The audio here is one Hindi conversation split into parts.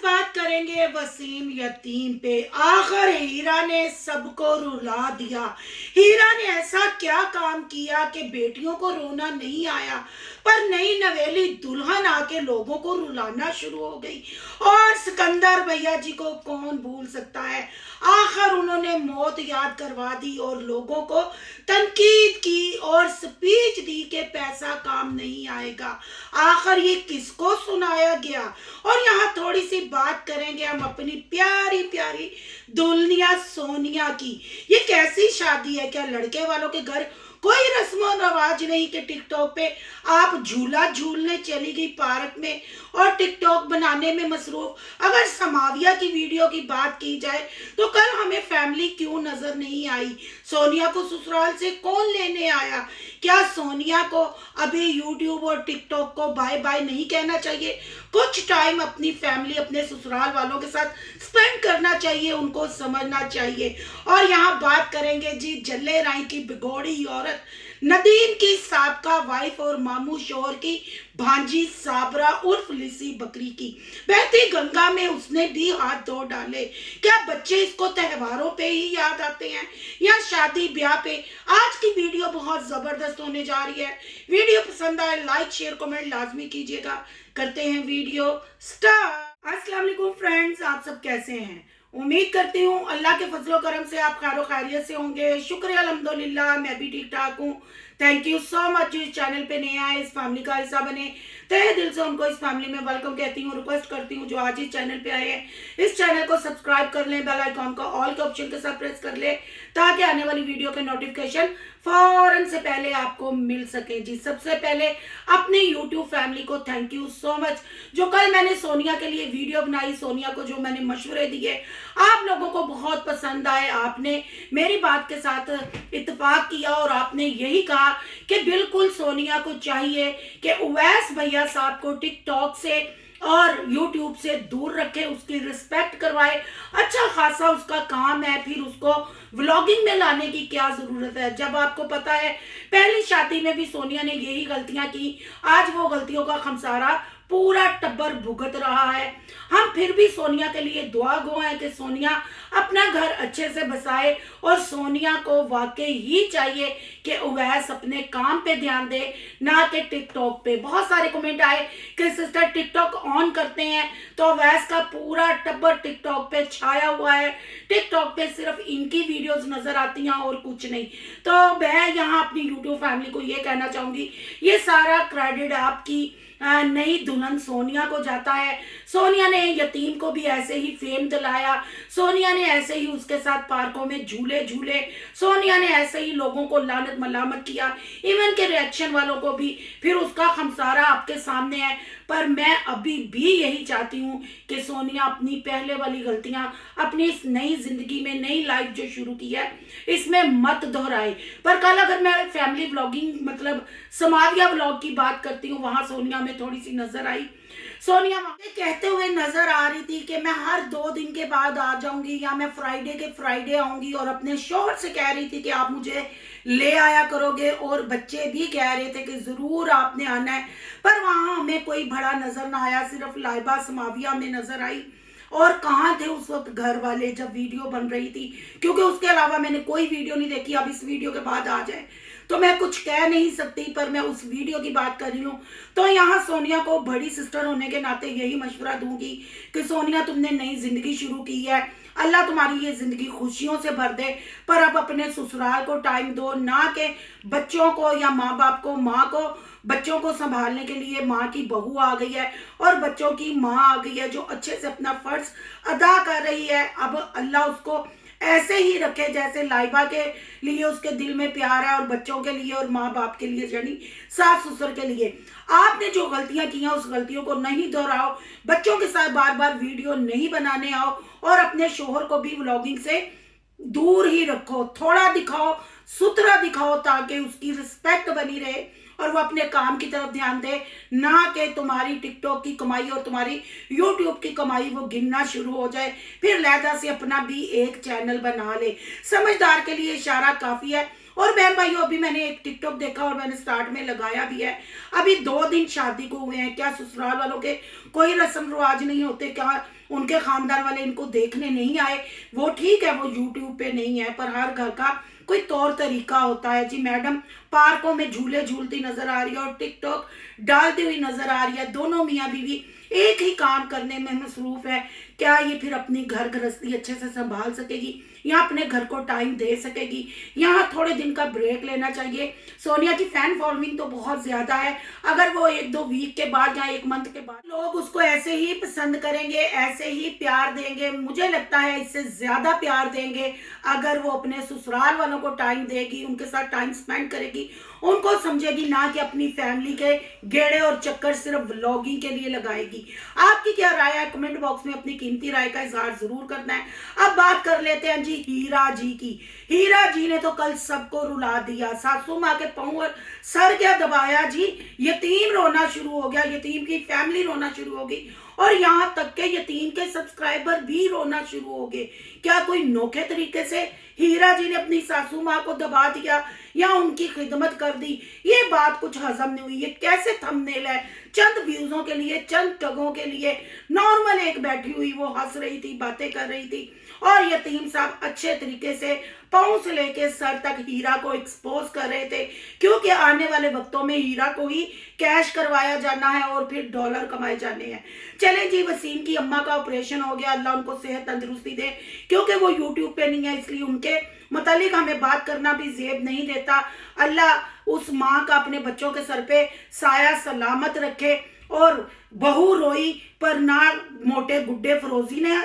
बात करेंगे वसीम यतीम पे। आखिर हीरा ने सबको रुला दिया। हीरा ने ऐसा क्या काम किया कि बेटियों को रोना नहीं आया, पर नई नवेली दुल्हन आके लोगों को रुलाना शुरू हो गई। और सिकंदर भैया जी को कौन भूल सकता है। आखिर उन्होंने मौत याद करवा दी और लोगों को तनकीद की और स्पीच दी कि पैसा काम नहीं आएगा। आखिर ये किसको सुनाया गया। और यहाँ थोड़ी सी बात करेंगे हम अपनी प्यारी प्यारी दुल्हनिया सोनिया की। ये कैसी शादी है। क्या लड़के वालों के घर कोई रस्म रवाज नहीं कि टिकटॉक पे आप झूला झूलने चली गई पार्क में और टिकटॉक बनाने में मसरूफ। अगर समाविया की वीडियो की बात की जाए तो कल हमें फैमिली क्यों नजर नहीं आई। सोनिया को ससुराल से कौन लेने आया। क्या सोनिया को अभी यूट्यूब और टिकटॉक को बाय बाय नहीं कहना चाहिए। कुछ टाइम अपनी फैमिली अपने ससुराल वालों के साथ स्पेंड करना चाहिए, उनको समझना चाहिए। और यहाँ बात करेंगे जी जल्ले राय की बिगोड़ी औरत नदीम की साबका वाइफ और मामू शोहर की भांजी साबरा उर्फ लिसी बकरी की। बहती गंगा में उसने भी हाथ धो डाले। क्या बच्चे इसको त्योहारों पे ही याद आते हैं या शादी ब्याह पे। आज की वीडियो बहुत जबरदस्त होने जा रही है। वीडियो पसंद आए लाइक शेयर कमेंट लाजमी कीजिएगा। करते हैं वीडियो स्टार्ट। अस्सलाम वालेकुम फ्रेंड्स, आप सब कैसे हैं। उम्मीद करती हूँ अल्लाह के फजलो करम से आप खैर खैरियत से होंगे। शुक्र अल्हम्दुलिल्लाह मैं भी ठीक ठाक हूँ। Thank you so much. इस चैनल पे नए आए, इस फैमिली का हिस्सा बने, तहे दिल से उनको इस फैमिली में वेलकम कहती हूँ। रिक्वेस्ट करती हूँ जो आज इस चैनल पे आए हैं इस चैनल को सब्सक्राइब कर लें, बेल आइकॉन को ऑल के ऑप्शन के साथ प्रेस कर ले ताकि आने वाली वीडियो के नोटिफिकेशन फौरन से पहले आपको मिल सके। जी सबसे पहले अपनी यूट्यूब फैमिली को थैंक यू सो मच। जो कल मैंने सोनिया के लिए वीडियो बनाई, सोनिया को जो मैंने मशवरे दिए आप लोगों को बहुत पसंद आए। आपने मेरी बात के साथ इत्तेफाक किया और आपने यही कहा कि बिल्कुल सोनिया को चाहिए कि उवैस भैया साहब को टिकटॉक से और यूट्यूब से दूर रखे, उसकी रिस्पेक्ट करवाए। अच्छा खासा उसका काम है, फिर उसको व्लॉगिंग में लाने की क्या जरूरत है। जब आपको पता है पहली शादी में भी सोनिया ने यही गलतियां की, आज वो गलतियों का खमसारा पूरा टब्बर भुगत रहा है। हम फिर भी सोनिया के लिए दुआ गो हैं कि सोनिया अपना घर अच्छे से बसाए और सोनिया को वाकई ही चाहिए कि उवैस अपने काम पे ध्यान दे, ना कि टिकटॉक पे। बहुत सारे कमेंट आए कि सिस्टर टिकटॉक ऑन करते हैं तो उवैस का पूरा टब्बर टिकटॉक पे छाया हुआ है, टिकटॉक पे सिर्फ इनकी वीडियोस नजर आती हैं और कुछ नहीं। तो मैं यहाँ अपनी यूट्यूब फैमिली को ये कहना चाहूंगी, ये सारा क्रेडिट आपकी नई दुल्हन सोनिया को जाता है। सोनिया ने यतीम को भी ऐसे ही फेम दिलाया, सोनिया ने ऐसे ही उसके साथ पार्कों में झूले झूले, सोनिया ने ऐसे ही लोगों को लानत मलामत किया, इवन के रिएक्शन वालों को भी। फिर उसका खमसारा आपके सामने है। पर मैं अभी भी यही चाहती हूँ कि सोनिया अपनी पहले वाली गलतियां अपनी इस नई जिंदगी में नई लाइफ जो शुरू की है इसमें मत दोहराए। पर कल अगर मैं फैमिली व्लॉगिंग मतलब समाविया व्लॉग की बात करती हूँ, वहां सोनिया में थोड़ी सी नजर आई। सोनिया कहते हुए नजर आ रही थी कि मैं हर 2 दिन के बाद आ जाऊंगी या मैं फ्राइडे के फ्राइडे आऊंगी, और अपने शोहर से कह रही थी कि आप मुझे ले आया करोगे, और बच्चे भी कह रहे थे कि जरूर आपने आना है। पर वहां हमें कोई बड़ा नजर ना आया, सिर्फ लाइबा समाविया में नजर आई। और कहाँ थे उस वक्त घर वाले जब वीडियो बन रही थी, क्योंकि उसके अलावा मैंने कोई वीडियो नहीं देखी। अब इस वीडियो के बाद आ जाए तो मैं कुछ कह नहीं सकती, पर मैं उस वीडियो की बात कर रही हूँ। तो यहाँ सोनिया को बड़ी सिस्टर होने के नाते यही मशवरा दूंगी कि सोनिया तुमने नई जिंदगी शुरू की है, अल्लाह तुम्हारी ये जिंदगी खुशियों से भर दे। पर अब अपने ससुराल को टाइम दो, ना कि बच्चों को या माँ बाप को। माँ को बच्चों को संभालने के लिए माँ की बहू आ गई है और बच्चों की माँ आ गई है जो अच्छे से अपना फर्ज अदा कर रही है। अब अल्लाह उसको ऐसे ही रखे जैसे लाइबा के लिए उसके दिल में प्यार है और बच्चों के लिए और माँ बाप के लिए, यानी सास ससुर के लिए। आपने जो गलतियां की हैं उस गलतियों को नहीं दोहराओ, बच्चों के साथ बार बार वीडियो नहीं बनाने आओ, और अपने शोहर को भी व्लॉगिंग से दूर ही रखो। थोड़ा दिखाओ, सुथरा दिखाओ, ताकि उसकी रिस्पेक्ट बनी रहे और वो अपने काम की तरफ ध्यान दे, ना कि तुम्हारी टिकटॉक की कमाई और तुम्हारी यूट्यूब की कमाई वो गिनना शुरू हो जाए, फिर लहदा से अपना भी एक चैनल बना ले। समझदार के लिए इशारा काफी है। और बहन भाइयों, अभी मैंने एक टिकटॉक देखा और मैंने स्टार्ट में लगाया भी है। अभी 2 दिन शादी को हुए हैं, क्या ससुराल वालों के कोई रस्म रिवाज नहीं होते? क्या उनके खानदान वाले इनको देखने नहीं आए? वो ठीक है, वो यूट्यूब पे नहीं है, पर हर घर का कोई तौर तरीका होता है। जी मैडम पार्कों में झूले झूलती नजर आ रही है और टिकटॉक डालती हुई नजर आ रही है। दोनों मियाँ बीवी एक ही काम करने में मसरूफ है। क्या ये फिर अपनी घर गृहस्थी अच्छे से संभाल सकेगी या अपने घर को टाइम दे सकेगी? यहाँ थोड़े दिन का ब्रेक लेना चाहिए। सोनिया की फैन फॉलोइंग तो बहुत ज्यादा है। अगर वो 1-2 वीक के बाद या 1 मंथ के बाद लोग उसको ऐसे ही पसंद करेंगे, ऐसे ही प्यार देंगे, मुझे लगता है इससे ज्यादा प्यार देंगे अगर वो अपने ससुराल वालों को टाइम देगी, उनके साथ टाइम स्पेंड करेगी, उनको समझेगी, ना कि अपनी फैमिली के गेड़े और चक्कर सिर्फ व्लॉगिंग के लिए लगाएगी। आपकी क्या राय है? कमेंट बॉक्स में अपनी कीमती राय का इजहार जरूर करना है। अब बात कर लेते हैं जी हीरा जी की। हीरा जी ने तो कल सबको रुला दिया। सासू माँ के पांव और सर क्या दबाया जी, यतीम रोना शुरू हो गया, यतीम की फैमिली रोना शुरू हो गई और यहाँ तक के यतीम के सब्सक्राइबर भी रोना शुरू हो गए। क्या कोई नोखे तरीके से हीरा जी ने अपनी सासू माँ को दबा दिया या उनकी खिदमत कर दी? ये बात कुछ हजम नहीं हुई। ये कैसे थंबनेल है? चंद व्यूजों के लिए, चंद टगों के लिए नॉर्मल एक बैठी हुई वो हंस रही थी, बातें कर रही थी और यतीम साहब अच्छे तरीके से पांव से लेके सर तक हीरा को एक्सपोज कर रहे थे, क्योंकि आने वाले वक्तों में हीरा को ही कैश करवाया जाना है और फिर डॉलर कमाए जाने हैं। चले जी, वसीम की अम्मा का ऑपरेशन हो गया, अल्लाह उनको सेहत तंदुरुस्ती दे। क्योंकि वो यूट्यूब पे नहीं है इसलिए उनके मतलब हमें बात करना भी जेब नहीं देता। अल्लाह उस माँ का अपने बच्चों के सर पे साया सलामत रखे। और बहू रोई पर ना मोटे गुड्डे फरोजी ने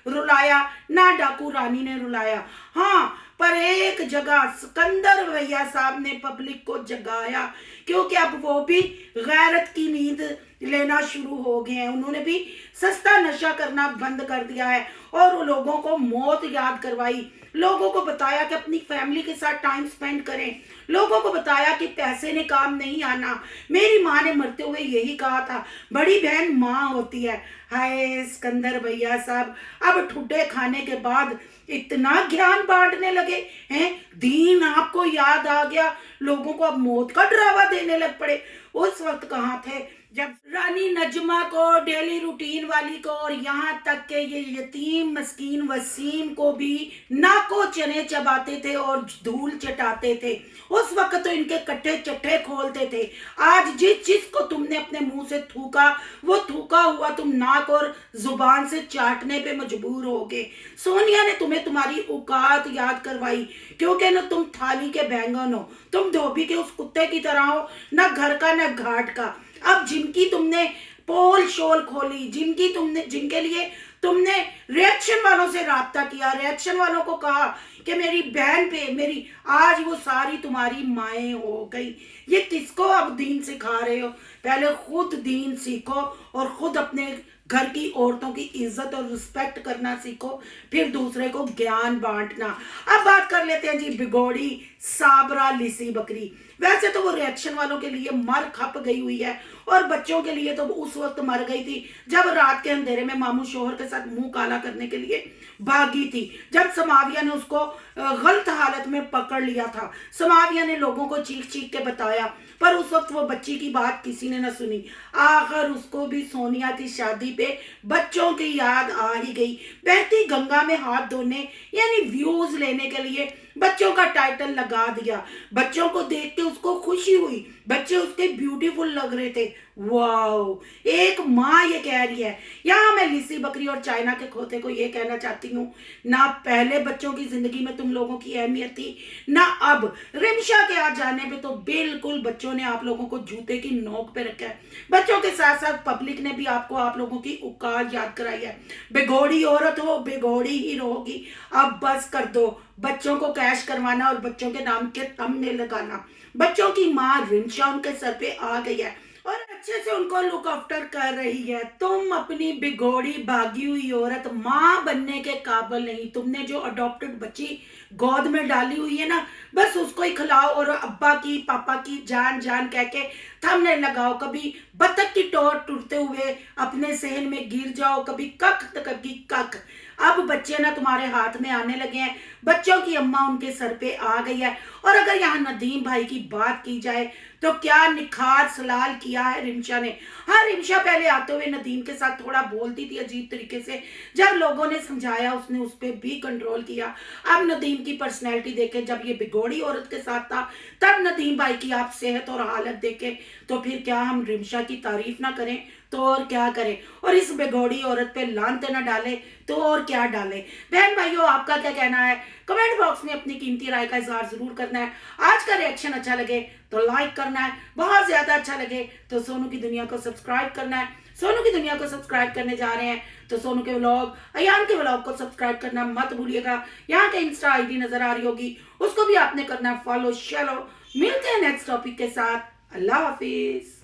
रुलाया, ना डाकू रानी ने रुलाया। हाँ, पर एक जगह सिकंदर भैया साहब ने पब्लिक को जगाया, क्योंकि अब वो भी गैरत की नींद लेना शुरू हो गए हैं। उन्होंने भी सस्ता नशा करना बंद कर दिया है और लोगों को मौत याद करवाई, लोगों को बताया कि अपनी फैमिली के साथ टाइम स्पेंड करें, लोगों को बताया कि पैसे ने काम नहीं आना। मेरी माँ ने मरते हुए यही कहा था, बड़ी बहन माँ होती है। हाय सिकंदर भैया साहब, अब ठुड्डे खाने के बाद इतना ज्ञान बांटने लगे हैं, दीन आपको याद आ गया, लोगों को अब मौत का डरावा देने लग पड़े। उस वक्त कहाँ थे जब रानी नजमा को, डेली रूटीन वाली को और यहाँ तक के ये यतीम मस्कीन वसीम को भी नाको चने चबाते थे और धूल चटाते थे। उस वक्त तो इनके कट्ठे चट्ठे खोलते थे। आज जिस चीज को तुमने अपने मुंह से थूका, वो थूका हुआ तुम नाक और जुबान से चाटने पे मजबूर हो गए। सोनिया ने तुम्हें तुम्हारी औकात याद करवाई, क्योंकि न तुम थाली के बैंगन हो, तुम धोबी के उस कुत्ते की तरह हो, न घर का न घाट का। अब जिनकी तुमने पोल शोल खोली, जिनके लिए तुमने रिएक्शन वालों से राब्ता किया, रिएक्शन वालों को कहा कि मेरी बहन पे मेरी, आज वो सारी तुम्हारी माएँ हो गई। ये किसको अब दीन सिखा रहे हो? पहले खुद दीन सीखो और खुद अपने घर की औरतों की इज्जत और रिस्पेक्ट करना सीखो, फिर दूसरे को ज्ञान बांटना। अब बात कर लेते हैं जी बिगोड़ी साबरा लिसी बकरी। वैसे तो वो रिएक्शन वालों के लिए मर खप गई हुई है और बच्चों के लिए तो उस वक्त मर गई थी जब रात के अंधेरे में मामू शोहर के साथ मुंह काला करने के लिए भागी थी, जब समाविया ने उसको गलत हालत में पकड़ लिया था। समाविया ने लोगों को चीख चीख के बताया, पर उस वक्त वो बच्ची की बात किसी ने न सुनी। आखिर उसको भी सोनिया की शादी पे बच्चों की याद आ ही गई। बहती गंगा में हाथ धोने यानी व्यूज लेने के लिए बच्चों का टाइटल लगा दिया। बच्चों को देख के उसको खुशी हुई, बच्चे उसके ब्यूटीफुल लग रहे थे। वाओ, एक माँ ये कह रही है। यहाँ मैं लिसी बकरी और चाइना के खोते को ये कहना चाहती हूँ, ना पहले बच्चों की जिंदगी में तुम लोगों की अहमियत थी, ना अब। रिमशा के आ जाने पे तो बिल्कुल बच्चों ने आप लोगों को जूते की नोक पे रखा है। बच्चों के साथ साथ पब्लिक ने भी आपको आप लोगों की औकात याद कराई है। बेघोड़ी औरत हो, बेघोड़ी ही रहोगी। अब बस कर दो, बच्चों को कैश करवाना और बच्चों के नाम के थंबनेल लगाना। बच्चों की माँ रिमशा उनके सर पे आ गई है और अच्छे से उनको लुक आफ्टर कर रही है। तुम अपनी बिगोड़ी भागी हुई औरत माँ बनने के काबिल नहीं। तुमने जो अडॉप्टेड बच्ची गोद में डाली हुई है ना, बस उसको ही खिलाओ और अब्बा की पापा की जान जान कह के थंबनेल लगाओ। कभी बतख की टोर टूटते हुए अपने सहन में गिर जाओ, कभी कक तो कभी कक। अब बच्चे ना तुम्हारे हाथ में आने लगे हैं, बच्चों की अम्मा उनके सर पे आ गई है। और अगर यहाँ नदीम भाई की बात की जाए तो क्या निखार सलाल किया है रिमशा ने। हाँ, रिमशा पहले आते हुए नदीम के साथ थोड़ा बोलती थी अजीब तरीके से, जब लोगों ने समझाया उसने उस पर भी कंट्रोल किया। अब नदीम की पर्सनैलिटी देखे, जब ये बिगोड़ी औरत के साथ था, तब नदीम भाई की आप सेहत और हालत देखे, तो फिर क्या हम रिमशा की तारीफ ना करें तो और क्या करें। और इस बेगौड़ी औरत पे लानते ना डाले तो और क्या डाले। बहन भाइयों, आपका क्या कहना है? कमेंट बॉक्स में अपनी कीमती राय का इजहार जरूर करना है। आज का रिएक्शन अच्छा लगे तो लाइक करना है, बहुत ज्यादा अच्छा लगे तो सोनू की दुनिया को सब्सक्राइब करना है। सोनू की दुनिया को सब्सक्राइब करने जा रहे हैं तो सोनू के व्लॉग, अयान के व्लॉग को सब्सक्राइब करना मत भूलिएगा। यहाँ के इंस्टा आईडी नजर आ रही होगी, उसको भी आपने करना फॉलो। चलो मिलते हैं नेक्स्ट टॉपिक के साथ। अल्लाह हाफिज।